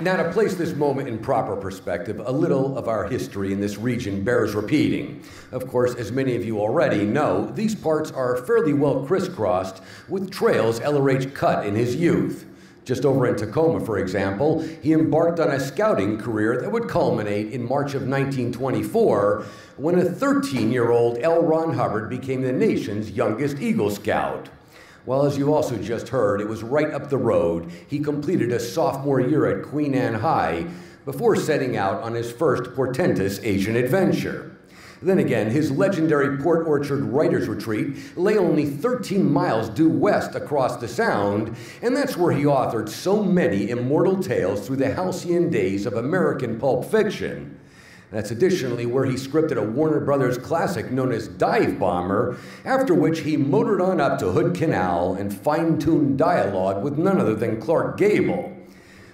Now, to place this moment in proper perspective, a little of our history in this region bears repeating. Of course, as many of you already know, these parts are fairly well crisscrossed with trails LRH cut in his youth. Just over in Tacoma, for example, he embarked on a scouting career that would culminate in March of 1924 when a 13-year-old L. Ron Hubbard became the nation's youngest Eagle Scout. Well, as you also just heard, it was right up the road. He completed a sophomore year at Queen Anne High before setting out on his first portentous Asian adventure. Then again, his legendary Port Orchard Writers Retreat lay only 13 miles due west across the Sound, and that's where he authored so many immortal tales through the halcyon days of American pulp fiction. That's additionally where he scripted a Warner Brothers classic known as Dive Bomber, after which he motored on up to Hood Canal and fine-tuned dialogue with none other than Clark Gable.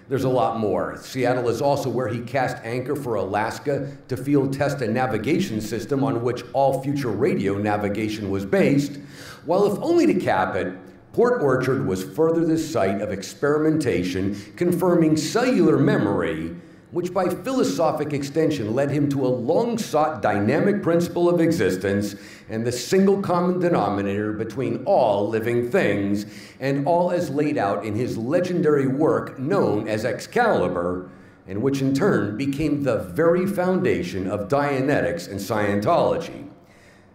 There's a lot more. Seattle is also where he cast anchor for Alaska to field test a navigation system on which all future radio navigation was based, while if only to cap it, Port Orchard was further the site of experimentation confirming cellular memory, which by philosophic extension led him to a long-sought dynamic principle of existence and the single common denominator between all living things, and all as laid out in his legendary work known as Excalibur, and which in turn became the very foundation of Dianetics and Scientology.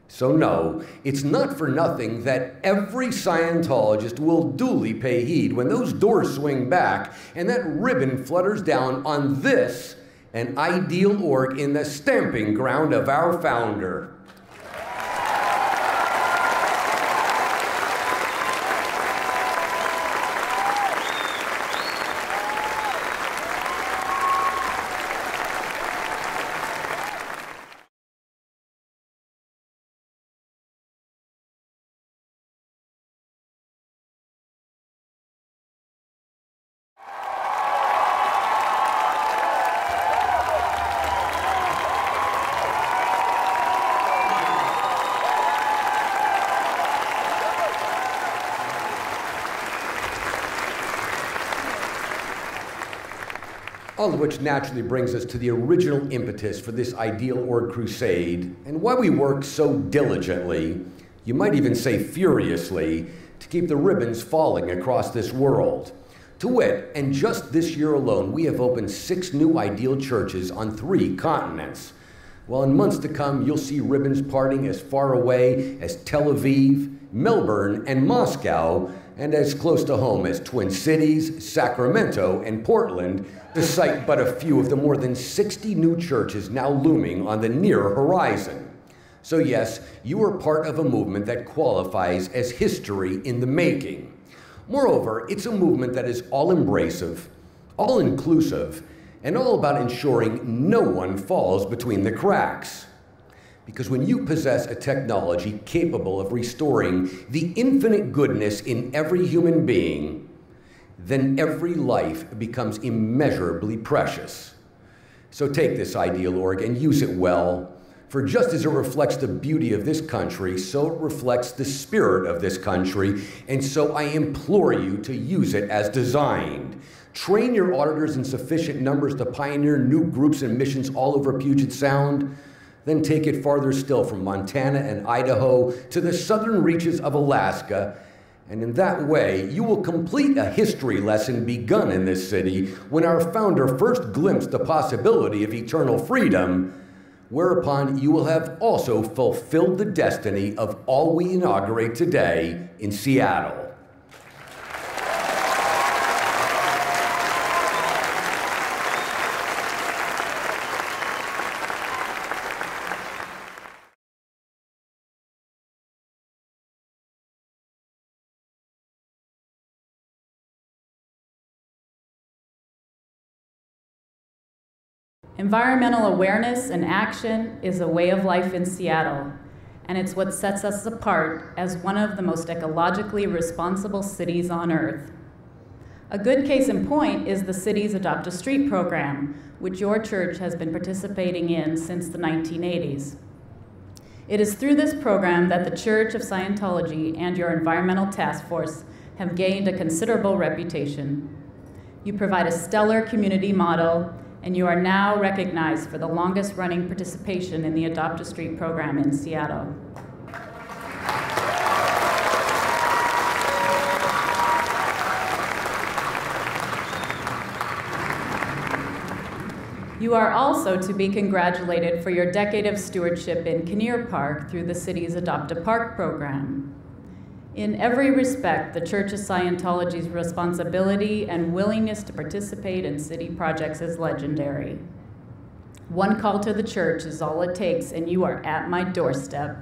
So no, it's not for nothing that every Scientologist will duly pay heed when those doors swing back and that ribbon flutters down on this, an ideal org in the stamping ground of our founder. All of which naturally brings us to the original impetus for this ideal org crusade, and why we work so diligently, you might even say furiously, to keep the ribbons falling across this world. To wit, and just this year alone, we have opened 6 new ideal churches on 3 continents. While in months to come, you'll see ribbons parting as far away as Tel Aviv, Melbourne, and Moscow, and as close to home as Twin Cities, Sacramento, and Portland, to cite but a few of the more than 60 new churches now looming on the near horizon. So yes, you are part of a movement that qualifies as history in the making. Moreover, it's a movement that is all-embracive, all-inclusive, and all about ensuring no one falls between the cracks. Because when you possess a technology capable of restoring the infinite goodness in every human being, then every life becomes immeasurably precious. So take this ideal org and use it well, for just as it reflects the beauty of this country, so it reflects the spirit of this country, and so I implore you to use it as designed. Train your auditors in sufficient numbers to pioneer new groups and missions all over Puget Sound, then take it farther still from Montana and Idaho to the southern reaches of Alaska, and in that way, you will complete a history lesson begun in this city when our founder first glimpsed the possibility of eternal freedom, whereupon you will have also fulfilled the destiny of all we inaugurate today in Seattle. Environmental awareness and action is a way of life in Seattle, and it's what sets us apart as one of the most ecologically responsible cities on Earth. A good case in point is the city's Adopt a Street program, which your church has been participating in since the 1980s. It is through this program that the Church of Scientology and your environmental task force have gained a considerable reputation. You provide a stellar community model, and you are now recognized for the longest-running participation in the Adopt a Street program in Seattle. You are also to be congratulated for your decade of stewardship in Kinnear Park through the city's Adopt a Park program. In every respect, the Church of Scientology's responsibility and willingness to participate in city projects is legendary. One call to the church is all it takes, and you are at my doorstep.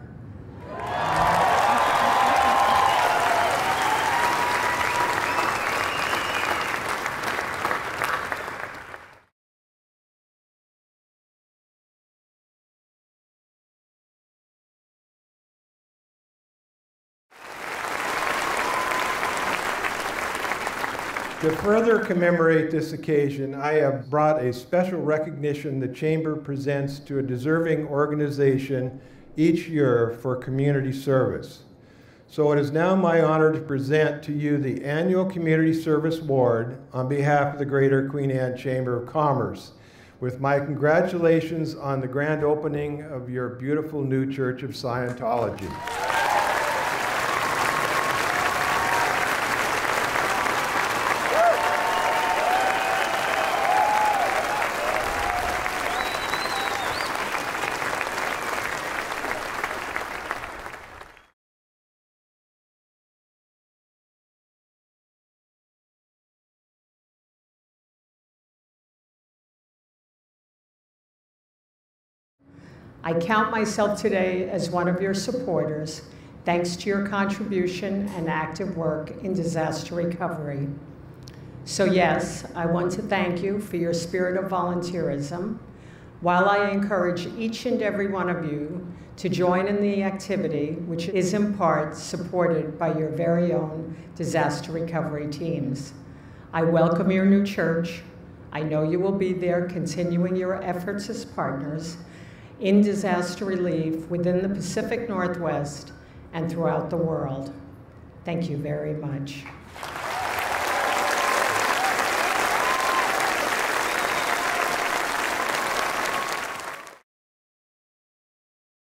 To further commemorate this occasion, I have brought a special recognition the Chamber presents to a deserving organization each year for community service. So it is now my honor to present to you the annual Community Service Award on behalf of the Greater Queen Anne Chamber of Commerce, with my congratulations on the grand opening of your beautiful new Church of Scientology. I count myself today as one of your supporters, thanks to your contribution and active work in disaster recovery. So yes, I want to thank you for your spirit of volunteerism, while I encourage each and every one of you to join in the activity, which is in part supported by your very own disaster recovery teams. I welcome your new church. I know you will be there continuing your efforts as partners in disaster relief within the Pacific Northwest and throughout the world. Thank you very much.